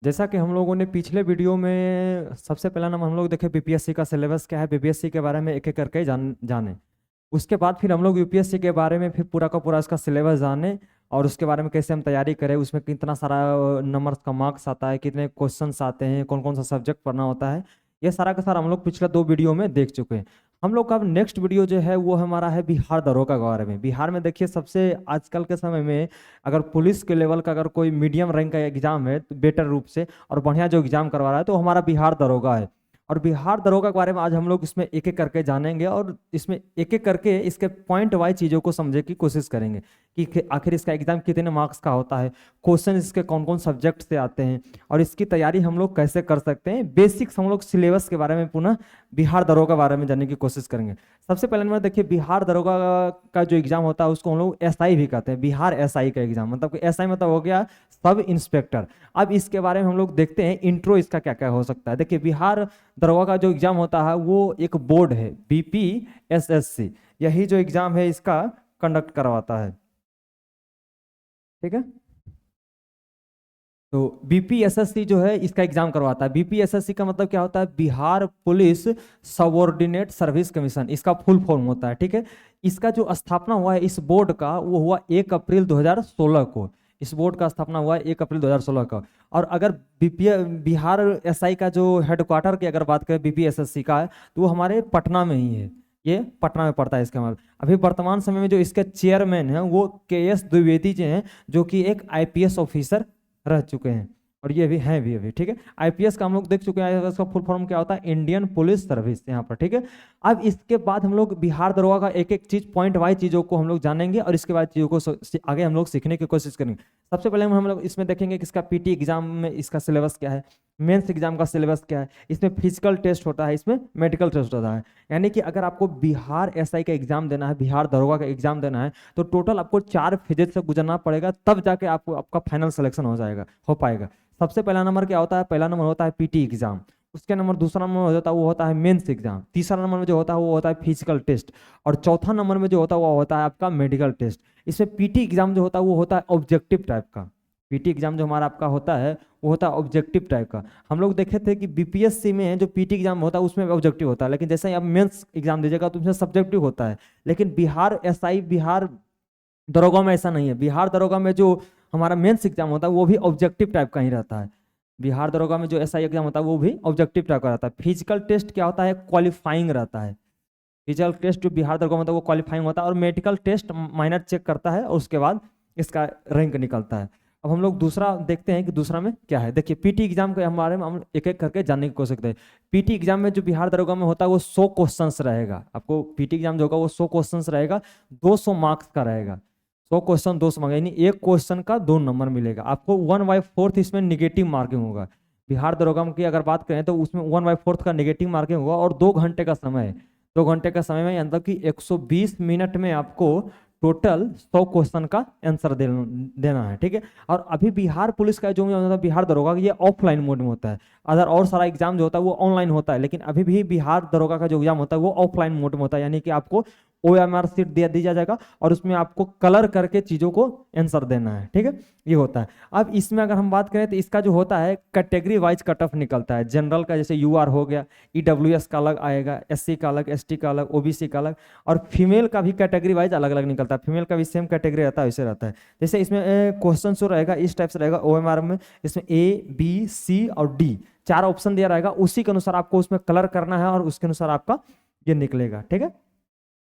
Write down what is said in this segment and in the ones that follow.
जैसा कि हम लोगों ने पिछले वीडियो में सबसे पहला नंबर हम लोग देखे बीपीएससी का सिलेबस क्या है, बीपीएससी के बारे में एक एक करके जाने। उसके बाद फिर हम लोग यूपीएससी के बारे में फिर पूरा का पूरा उसका सिलेबस जाने और उसके बारे में कैसे हम तैयारी करें, उसमें कितना सारा नंबर का मार्क्स आता है, कितने क्वेश्चंस आते हैं, कौन कौन सा सब्जेक्ट पढ़ना होता है। ये सारा का सारा हम लोग पिछले 2 वीडियो में देख चुके हैं। हम लोग का अब नेक्स्ट वीडियो जो है वो हमारा है बिहार दरोगा के बारे में। बिहार में देखिए सबसे आजकल के समय में अगर पुलिस के लेवल का अगर कोई मीडियम रैंक का एग्जाम है तो बेटर रूप से और बढ़िया जो एग्जाम करवा रहा है तो हमारा बिहार दरोगा है। और बिहार दरोगा के बारे में आज हम लोग इसमें एक एक करके जानेंगे और इसमें एक एक करके इसके पॉइंट वाइज चीज़ों को समझने की कोशिश करेंगे कि आखिर इसका एग्जाम कितने मार्क्स का होता है, क्वेश्चन इसके कौन कौन सब्जेक्ट से आते हैं और इसकी तैयारी हम लोग कैसे कर सकते हैं। बेसिक्स हम लोग सिलेबस के बारे में पुनः बिहार दरोगा के बारे में जानने की कोशिश करेंगे। सबसे पहले नंबर देखिए, बिहार दरोगा का जो एग्जाम होता है उसको हम लोग एसआई भी कहते हैं। बिहार एसआई का एग्जाम मतलब कि एसआई मतलब हो गया सब इंस्पेक्टर। अब इसके बारे में हम लोग देखते हैं इंट्रो इसका क्या क्या हो सकता है। देखिए बिहार दरोगा का जो एग्जाम होता है वो एक बोर्ड है बीपीएसएससी, यही जो एग्जाम है इसका कंडक्ट करवाता है। ठीक है, तो बीपीएसएससी जो है इसका एग्जाम करवाता है। बीपीएसएससी का मतलब क्या होता है, Bihar police subordinate service commission, इसका फुल फॉर्म होता है। ठीक है, इसका जो स्थापना हुआ है इस बोर्ड का वो हुआ 1 अप्रैल 2016 को। इस बोर्ड का स्थापना हुआ है 1 अप्रैल 2016 का। और अगर बिहार एसआई का जो हेडक्वार्टर की अगर बात करें बीपीएसएससी का तो वो हमारे पटना में ही है, ये पटना में पड़ता है। इसका मतलब अभी वर्तमान समय में जो इसके चेयरमैन हैं वो के.एस. द्विवेदी जी हैं, जो कि एक आईपीएस ऑफिसर रह चुके हैं और ये भी हैं भी अभी। ठीक है, आईपीएस का हम लोग देख चुके हैं, इसका फुल फॉर्म क्या होता है, इंडियन पुलिस सर्विस यहाँ पर। ठीक है, अब इसके बाद हम लोग बिहार दरोगा का एक एक चीज पॉइंट वाइज चीजों को हम लोग जानेंगे और इसके बाद चीजों को आगे हम लोग सीखने की कोशिश करेंगे। सबसे पहले हम लोग इसमें देखेंगे कि इसका पीटी एग्जाम में इसका सिलेबस क्या है, मेंस एग्जाम का सिलेबस क्या है, इसमें फिजिकल टेस्ट होता है, इसमें मेडिकल टेस्ट होता है। यानी कि अगर आपको बिहार एसआई का एग्जाम देना है, बिहार दरोगा का एग्जाम देना है तो टोटल आपको 4 फेजेज से गुजरना पड़ेगा, तब जाके आपको आपका फाइनल सिलेक्शन हो पाएगा। सबसे पहला नंबर क्या होता है, पहला नंबर होता है पीटी एग्जाम। उसके नंबर दूसरा नंबर होता है वो होता है मेंस एग्जाम। तीसरा नंबर में जो होता है वो होता है फिजिकल टेस्ट। और चौथा नंबर में जो होता है वो होता है आपका मेडिकल टेस्ट। इसमें पीटी एग्जाम जो होता है वो होता है ऑब्जेक्टिव टाइप का। पीटी एग्जाम जो हमारा आपका होता है वो होता है ऑब्जेक्टिव टाइप का। हम लोग देखे थे कि बीपीएससी में जो पीटी एग्जाम होता है उसमें ऑब्जेक्टिव होता है, लेकिन जैसे ही आप मेंस एग्जाम दीजिएगा तो उसमें सब्जेक्टिव होता है। लेकिन बिहार एसआई बिहार दरोगा में ऐसा नहीं है। बिहार दरोगा में जो हमारा मेंस एग्जाम होता है वो भी ऑब्जेक्टिव टाइप का ही रहता है। बिहार दरोगा में जो एसआई एग्जाम होता है वो भी ऑब्जेक्टिव टाइप का रहता है। फिजिकल टेस्ट क्या होता है, क्वालिफाइंग रहता है। फिजिकल टेस्ट जो बिहार दरोगा में होता है वो क्वालिफाइंग होता है और मेडिकल टेस्ट माइनर चेक करता है और उसके बाद इसका रैंक निकलता है। अब हम लोग दूसरा देखते हैं कि दूसरा में क्या है। देखिए पीटी एग्जाम के हमारे में हम एक एक करके जानने की कोशिश करते हैं। पीटी एग्जाम में जो बिहार दरोगा में होता है वो 100 क्वेश्चंस रहेगा। आपको पीटी एग्जाम जो होगा वो 100 क्वेश्चंस रहेगा, 200 मार्क्स का रहेगा। 100 क्वेश्चन 200 मार्क्स, यानी एक क्वेश्चन का 2 नंबर मिलेगा आपको। 1/4 इसमें निगेटिव मार्किंग होगा। बिहार दरोगा की अगर बात करें तो उसमें 1/4 का निगेटिव मार्किंग होगा और 2 घंटे का समय है। 2 घंटे का समय में मतलब कि 120 मिनट में आपको टोटल 100 क्वेश्चन का आंसर देना है। ठीक है, और अभी बिहार पुलिस का जो होता है बिहार दरोगा ये ऑफलाइन मोड में होता है। अदर और सारा एग्जाम जो होता है वो ऑनलाइन होता है, लेकिन अभी भी बिहार दरोगा का जो एग्जाम होता है वो ऑफलाइन मोड में होता है। यानी कि आपको OMR सीट दिया जाएगा और उसमें आपको कलर करके चीज़ों को आंसर देना है। ठीक है, ये होता है। अब इसमें अगर हम बात करें तो इसका जो होता है कैटेगरी वाइज कट ऑफ निकलता है। जनरल का जैसे UR हो गया, EWS का अलग आएगा, SC का अलग, ST का अलग, OBC का अलग, और फीमेल का भी कैटेगरी वाइज अलग अलग निकलता है। फीमेल का भी सेम कैटेगरी रहता है, वैसे रहता है। जैसे इसमें क्वेश्चन जो रहेगा इस टाइप से रहेगा OMR में, इसमें A, B, C और D 4 ऑप्शन दिया रहेगा। उसी के अनुसार आपको उसमें कलर करना है और उसके अनुसार आपका ये निकलेगा। ठीक है,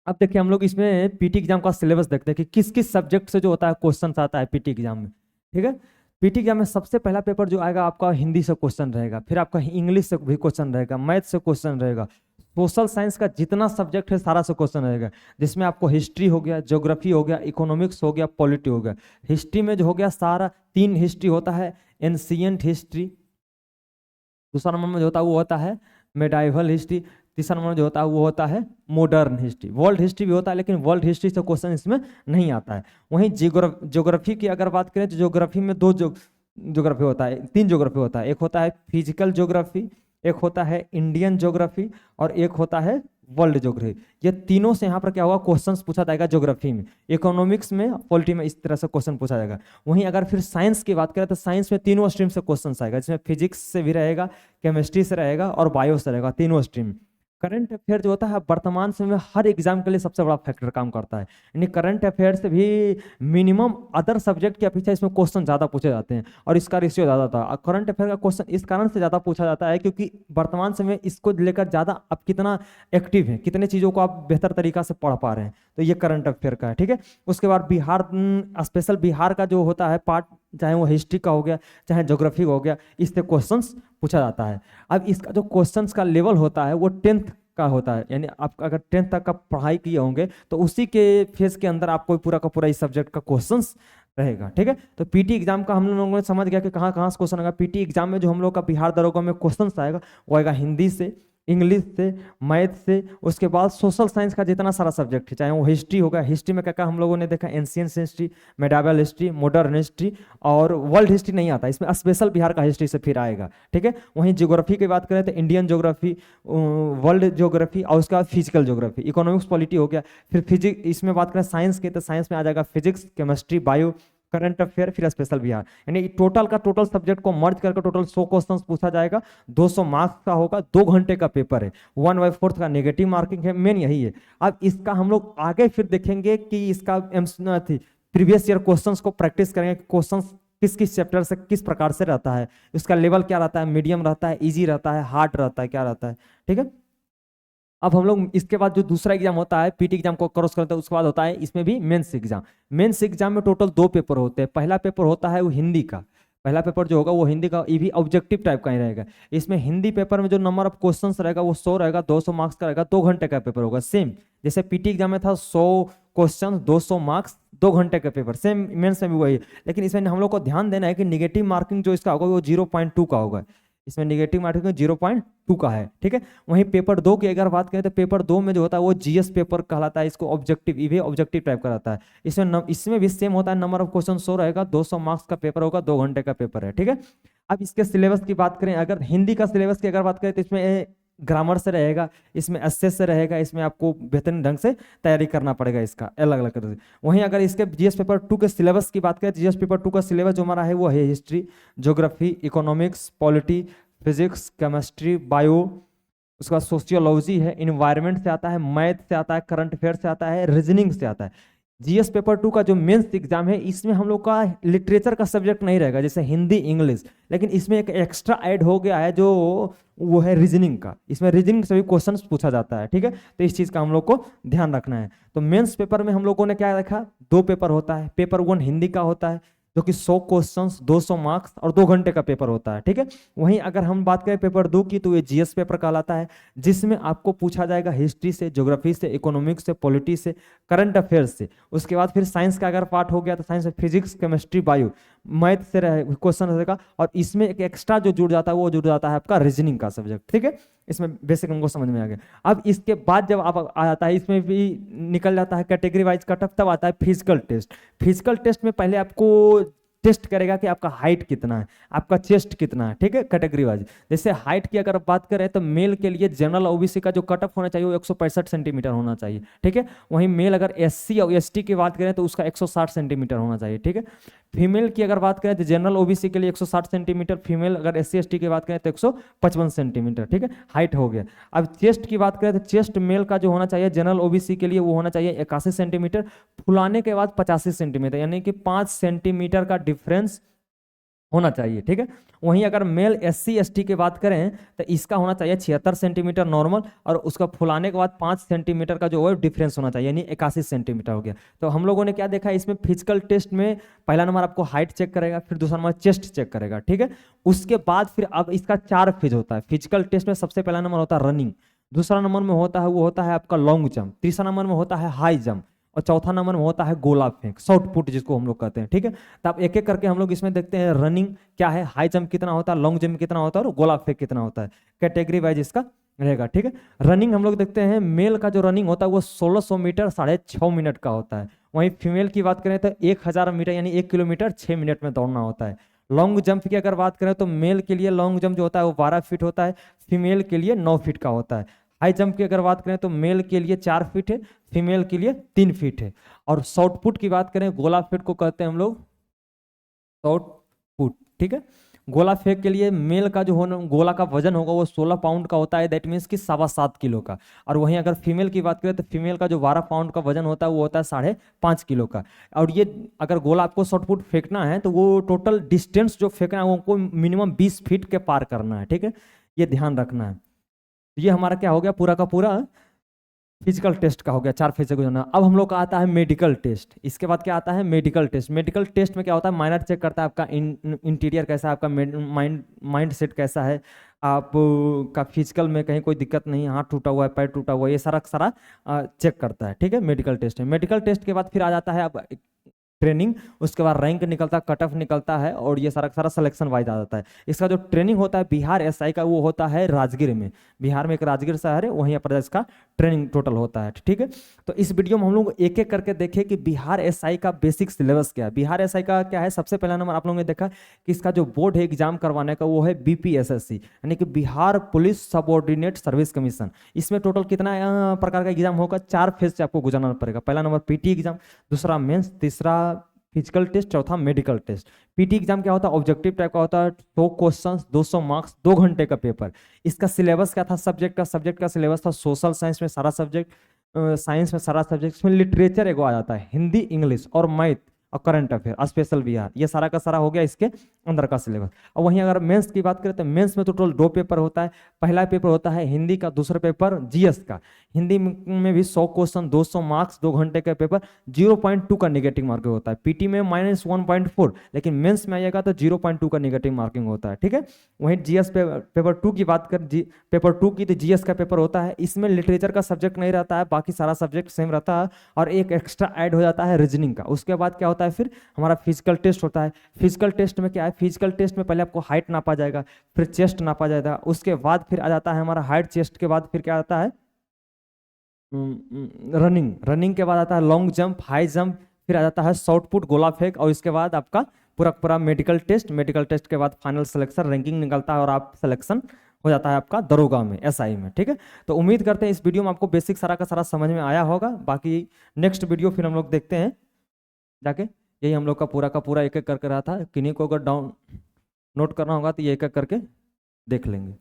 अब देखिए हम लोग इसमें पीटी एग्जाम का सिलेबस देखते हैं कि किस किस सब्जेक्ट से जो होता है क्वेश्चन आता है पीटी एग्जाम में। ठीक है, पीटी एग्जाम में सबसे पहला पेपर जो आएगा आपका हिंदी से क्वेश्चन रहेगा, फिर आपका इंग्लिश से भी क्वेश्चन रहेगा, मैथ से क्वेश्चन रहेगा, सोशल साइंस का जितना सब्जेक्ट है सारा से क्वेश्चन रहेगा, जिसमें आपको हिस्ट्री हो गया, ज्योग्राफी हो गया, इकोनॉमिक्स हो गया, पॉलिटी हो गया। हिस्ट्री में जो हो गया सारा 3 हिस्ट्री होता है, एंशिएंट हिस्ट्री, दूसरा नंबर में जो होता है वो होता है मेडाइवल हिस्ट्री, तीसरा नंबर जो होता है वो होता है मॉडर्न हिस्ट्री। वर्ल्ड हिस्ट्री भी होता है लेकिन वर्ल्ड हिस्ट्री से क्वेश्चन इसमें नहीं आता है। वहीं ज्योग्राफी की अगर बात करें तो ज्योग्राफी में 2 ज्योग्राफी होता है, 3 ज्योग्राफी होता है। एक होता है फिजिकल ज्योग्राफी, एक होता है इंडियन ज्योग्राफी और एक होता है वर्ल्ड ज्योग्राफी। ये तीनों से यहाँ पर क्या होगा, क्वेश्चंस पूछा जाएगा ज्योग्राफी में, इकोनॉमिक्स में, पॉलिटी में, इस तरह से क्वेश्चन पूछा जाएगा। वहीं अगर फिर साइंस की बात करें तो साइंस में तीनों स्ट्रीम से क्वेश्चन आएगा, जिसमें फिजिक्स से भी रहेगा, केमिस्ट्री से रहेगा और बायो से रहेगा, तीनों स्ट्रीम। करंट अफेयर जो होता है वर्तमान समय में हर एग्जाम के लिए सबसे बड़ा फैक्टर काम करता है, यानी करंट अफेयर से भी मिनिमम अदर सब्जेक्ट की अपेक्षा इसमें क्वेश्चन ज़्यादा पूछे जाते हैं और इसका रेशियो ज़्यादा था। करंट अफेयर का क्वेश्चन इस कारण से ज़्यादा पूछा जाता है क्योंकि वर्तमान समय इसको लेकर ज़्यादा आप कितना एक्टिव हैं, कितने चीज़ों को आप बेहतर तरीका से पढ़ पा रहे हैं, तो ये करंट अफेयर का है। ठीक है, उसके बाद बिहार, स्पेशल बिहार का जो होता है पार्ट, चाहे वो हिस्ट्री का हो गया चाहे ज्योग्राफी हो गया, इससे क्वेश्चंस पूछा जाता है। अब इसका जो क्वेश्चंस का लेवल होता है वो 10th का होता है, यानी आप अगर 10th तक का पढ़ाई किए होंगे तो उसी के फेज के अंदर आपको पूरा का पूरा इस सब्जेक्ट का क्वेश्चंस रहेगा। ठीक है, तो पीटी एग्जाम का हम लोगों ने समझ गया कि कहाँ कहाँ से क्वेश्चन आएगा। पीटी एग्जाम में जो हम लोग का बिहार दरोगा में क्वेश्चन आएगा वो आएगा हिंदी से, इंग्लिश से, मैथ से, उसके बाद सोशल साइंस का जितना सारा सब्जेक्ट है, चाहे वो हिस्ट्री होगा, हिस्ट्री में क्या क्या हम लोगों ने देखा, ancient history, medieval history, modern history और वर्ल्ड हिस्ट्री नहीं आता, इसमें स्पेशल बिहार का हिस्ट्री से फिर आएगा। ठीक है, वहीं ज्योग्राफी की बात करें तो इंडियन ज्योग्राफी, वर्ल्ड ज्योग्राफी और उसके बाद फिजिकल ज्योग्राफी, इकोनॉमिक्स पॉलिटी हो गया। फिर फिजिक्स, इसमें बात करें साइंस की तो साइंस में आ जाएगा physics, chemistry, bio, current affair, फिर स्पेशल बिहार, यानी टोटल का टोटल सब्जेक्ट को मर्ज करके टोटल 100 क्वेश्चंस पूछा जाएगा। 200 मार्क्स का होगा, 2 घंटे का पेपर है, 1/4 का नेगेटिव मार्किंग है, मेन यही है। अब इसका हम लोग आगे फिर देखेंगे कि इसका प्रीवियस ईयर क्वेश्चंस को प्रैक्टिस करेंगे, क्वेश्चंस किस किस चैप्टर से किस प्रकार से रहता है, इसका लेवल क्या रहता है, मीडियम रहता है, ईजी रहता है, हार्ड रहता है, क्या रहता है। ठीक है, अब हम लोग इसके बाद जो दूसरा एग्जाम होता है पीटी एग्जाम को क्रॉस करते हैं, उसके बाद होता है इसमें भी मेंस एग्जाम। मेंस एग्जाम में टोटल 2 पेपर होते हैं। पहला पेपर होता है वो हिंदी का, पहला पेपर जो होगा वो हिंदी का, ये भी ऑब्जेक्टिव टाइप का ही रहेगा। इसमें हिंदी पेपर में जो नंबर ऑफ क्वेश्चंस रहेगा वो 100 रहेगा, 200 मार्क्स का रहेगा, 2 घंटे का पेपर होगा। सेम जैसे पीटी एग्जाम में था 100 क्वेश्चन, 200 मार्क्स, 2 घंटे का पेपर, सेम मेंस में भी वही है। लेकिन इसमें हम लोग को ध्यान देना है कि निगेटिव मार्किंग जो इसका होगा वो 0.2 का होगा, इसमें निगेटिव मार्किंग 0.2 का है। ठीक है, वहीं पेपर 2 की अगर बात करें तो पेपर 2 में जो होता है वो जीएस पेपर कहलाता है, इसको ऑब्जेक्टिव, ये ऑब्जेक्टिव टाइप का रहता है। इसमें भी सेम होता है, नंबर ऑफ क्वेश्चन 100 रहेगा, 200 मार्क्स का पेपर होगा, 2 घंटे का पेपर है। ठीक है, अब इसके सिलेबस की बात करें, अगर हिंदी का सिलेबस की अगर बात करें तो इसमें ग्रामर से रहेगा, इसमें एसेस से रहेगा, इसमें आपको बेहतरीन ढंग से तैयारी करना पड़ेगा इसका अलग अलग तरह से। वहीं अगर इसके जीएस पेपर 2 के सिलेबस की बात करें, जीएस पेपर 2 का सिलेबस जो हमारा है वो है history, geography, economics, polity, physics, chemistry, bio, उसका सोशियोलॉजी है, इन्वायरमेंट से आता है, मैथ से आता है, करंट अफेयर से आता है, रीजनिंग से आता है। जीएस पेपर 2 का जो मेंस एग्जाम है इसमें हम लोग का लिटरेचर का सब्जेक्ट नहीं रहेगा जैसे हिंदी, इंग्लिश, लेकिन इसमें एक एक्स्ट्रा ऐड हो गया है जो वो है रीजनिंग का। इसमें रीजनिंग से भी क्वेश्चंस पूछा जाता है। ठीक है, तो इस चीज का हम लोग को ध्यान रखना है। तो मेंस पेपर में हम लोगों ने क्या रखा, 2 पेपर होता है। पेपर 1 हिंदी का होता है जो कि 100 क्वेश्चंस, 200 मार्क्स और 2 घंटे का पेपर होता है। ठीक है, वहीं अगर हम बात करें पेपर 2 की तो ये जीएस पेपर कहलाता है, जिसमें आपको पूछा जाएगा हिस्ट्री से, ज्योग्राफी से, इकोनॉमिक्स से, पॉलिटी से, करंट अफेयर्स से। उसके बाद फिर साइंस का अगर पार्ट हो गया तो साइंस में फिजिक्स, केमिस्ट्री, बायो, मैथ से क्वेश्चन रहेगा, और इसमें एक एक्स्ट्रा जो जुड़ जाता है वो जुड़ जाता है आपका रीजनिंग का सब्जेक्ट। ठीक है, इसमें बेसिक हमको समझ में आ गया। अब इसके बाद जब आप आ जाता है, इसमें भी निकल जाता है कैटेगरी वाइज कट ऑफ, तब आता है फिजिकल टेस्ट। फिजिकल टेस्ट में पहले आपको टेस्ट करेगा कि आपका हाइट कितना है, आपका चेस्ट कितना है। ठीक है, कैटेगरी वाइज जैसे हाइट की अगर बात करें तो मेल के लिए जनरल ओबीसी का जो कट ऑफ होना चाहिए वो 165 सेंटीमीटर होना चाहिए। ठीक है, वहीं मेल अगर एससी और एसटी की बात करें तो उसका 160 सेंटीमीटर होना चाहिए। ठीक है, फीमेल की अगर बात करें तो जनरल ओबीसी के लिए 160 सेंटीमीटर, फीमेल अगर एससी एसटी की बात करें तो 155 सेंटीमीटर। ठीक है, हाइट हो गया। अब चेस्ट की बात करें तो चेस्ट मेल का जो होना चाहिए जनरल ओबीसी के लिए वो होना चाहिए 81 सेंटीमीटर, फुलाने के बाद 85 सेंटीमीटर, यानी कि 5 सेंटीमीटर का डिफरेंस होना चाहिए। ठीक है, वहीं अगर मेल एससी एसटी की बात करें तो इसका होना चाहिए 76 सेंटीमीटर नॉर्मल, और उसका फुलाने के बाद 5 सेंटीमीटर का जो है डिफरेंस होना चाहिए, यानी 81 सेंटीमीटर हो गया। तो हम लोगों ने क्या देखा इसमें फिजिकल टेस्ट में पहला नंबर आपको हाइट चेक करेगा, फिर दूसरा नंबर चेस्ट चेक करेगा। ठीक है, उसके बाद फिर अब इसका 4 फेज होता है। फिजिकल टेस्ट में सबसे पहला नंबर होता है रनिंग, दूसरा नंबर में होता है वो होता है आपका लॉन्ग जंप, तीसरा नंबर में होता है हाई जंप, और चौथा नंबर में होता है गोला फेंक, शॉर्ट पुट जिसको हम लोग कहते हैं। ठीक है, तो आप एक एक करके हम लोग इसमें देखते हैं रनिंग क्या है, हाई जंप कितना होता है, लॉन्ग जंप कितना होता है, और गोला फेंक कितना होता है, कैटेगरी वाइज इसका रहेगा। ठीक है, रनिंग हम लोग देखते हैं मेल का जो रनिंग होता है वो 1600 मीटर 6.5 मिनट का होता है। वहीं फीमेल की बात करें तो 1000 मीटर यानी 1 किलोमीटर 6 मिनट में दौड़ना होता है। लॉन्ग जंप की अगर बात करें तो मेल के लिए लॉन्ग जंप जो होता है वो 12 फीट होता है, फीमेल के लिए 9 फीट का होता है। हाई जंप की अगर बात करें तो मेल के लिए 4 फीट है, फीमेल के लिए 3 फीट है। और शॉर्ट पुट की बात करें, गोला फेंक को कहते हैं हम लोग शॉर्ट पुट, ठीक है। गोला फेंक के लिए मेल का जो होना गोला का वजन होगा वो 16 पाउंड का होता है, दैट मीन्स कि 7.25 किलो का। और वहीं अगर फीमेल की बात करें तो फीमेल का जो 12 पाउंड का वजन होता है वो होता है 5.5 किलो का। और ये अगर गोला आपको शॉर्ट पुट फेंकना है तो वो टोटल डिस्टेंस जो फेंकना है वो मिनिमम 20 फीट के पार करना है, ठीक है, ये ध्यान रखना है। ये हमारा क्या हो गया, पूरा का पूरा फिजिकल टेस्ट का हो गया, 4 फेज से गुजरना। अब हम लोग का आता है मेडिकल टेस्ट। इसके बाद क्या आता है, मेडिकल टेस्ट। मेडिकल टेस्ट में क्या होता है, माइनर चेक करता है आपका इंटीरियर कैसा है, आपका माइंड सेट कैसा है, आप का फिजिकल में कहीं कोई दिक्कत नहीं, हाथ टूटा हुआ है, पैर टूटा हुआ है, ये सारा सारा चेक करता है, ठीक है। मेडिकल टेस्ट है। मेडिकल टेस्ट के बाद फिर आ जाता है अब ट्रेनिंग, उसके बाद रैंक निकलता है, कट ऑफ निकलता है, और ये सारा सारा सिलेक्शन वाइज आ जाता है। इसका जो ट्रेनिंग होता है बिहार एसआई का वो होता है राजगीर में। बिहार में एक राजगीर शहर है, वहीं पर इसका ट्रेनिंग टोटल होता है, ठीक है। तो इस वीडियो में हम लोग एक एक करके देखें कि बिहार एसआई का बेसिक सिलेबस क्या है। बिहार एसआई का क्या है, सबसे पहला नंबर आप लोगों ने देखा कि इसका जो बोर्ड है एग्जाम करवाने का वो है बीपीएसएससी, यानी कि Bihar police subordinate service commission. इसमें टोटल कितना प्रकार का एग्जाम होगा, 4 फेज से आपको गुजरना पड़ेगा। पहला नंबर पीटी एग्जाम, दूसरा मेंस, तीसरा फिजिकल टेस्ट, चौथा मेडिकल टेस्ट। पीटी एग्जाम क्या होता है, ऑब्जेक्टिव टाइप का होता है, 100 क्वेश्चंस, 200 मार्क्स, 2 घंटे का पेपर। इसका सिलेबस क्या था, सब्जेक्ट का सिलेबस था सोशल साइंस में सारा सब्जेक्ट, साइंस में सारा सब्जेक्ट, इसमें लिटरेचर एक आ जाता है, हिंदी, इंग्लिश और मैथ और करंट अफेयर, स्पेशल बिहार, ये सारा का सारा हो गया इसके अंदर का सिलेबस। और वहीं अगर मेंस की बात करें तो मेंस में टोटल 2 पेपर होता है। पहला पेपर होता है हिंदी का, दूसरा पेपर जीएस का। हिंदी में भी 100 क्वेश्चन, 200 मार्क्स, 2 घंटे का पेपर, 0.2 का नेगेटिव मार्किंग होता है। पीटी में -1.4, लेकिन मेंस में आएगा तो 0.2 का नेगेटिव मार्किंग होता है, ठीक है। वहीं जीएस पेपर 2 की बात कर, पेपर 2 की तो जीएस का पेपर होता है। इसमें लिटरेचर का सब्जेक्ट नहीं रहता है, बाकी सारा सब्जेक्ट सेम रहता है, और एक एक्स्ट्रा ऐड हो जाता है रीजनिंग का। उसके बाद क्या होता है, फिर हमारा फिजिकल टेस्ट होता है। फिजिकल टेस्ट में क्या है, फिजिकल टेस्ट में पहले आपको हाइट नापा जाएगा, फिर चेस्ट नापा जाएगा, उसके बाद फिर आ जाता है हमारा हाइट, चेस्ट के बाद फिर क्या आता है रनिंग के बाद आता है लॉन्ग जंप, हाई जंप, फिर आ जाता है शॉर्ट पुट, गोला फेंक, और इसके बाद आपका पूरा पूरा मेडिकल टेस्ट के बाद फाइनल सिलेक्शन, रैंकिंग निकलता है और आप सिलेक्शन हो जाता है आपका दरोगा में, एसआई में, ठीक है। तो उम्मीद करते हैं इस वीडियो में आपको बेसिक सारा का सारा समझ में आया होगा। बाकी नेक्स्ट वीडियो फिर हम लोग देखते हैं जाके। यही हम लोग का पूरा एक एक करके रहा था। किन्हीं को अगर डाउन नोट करना होगा तो ये एक एक करके देख लेंगे।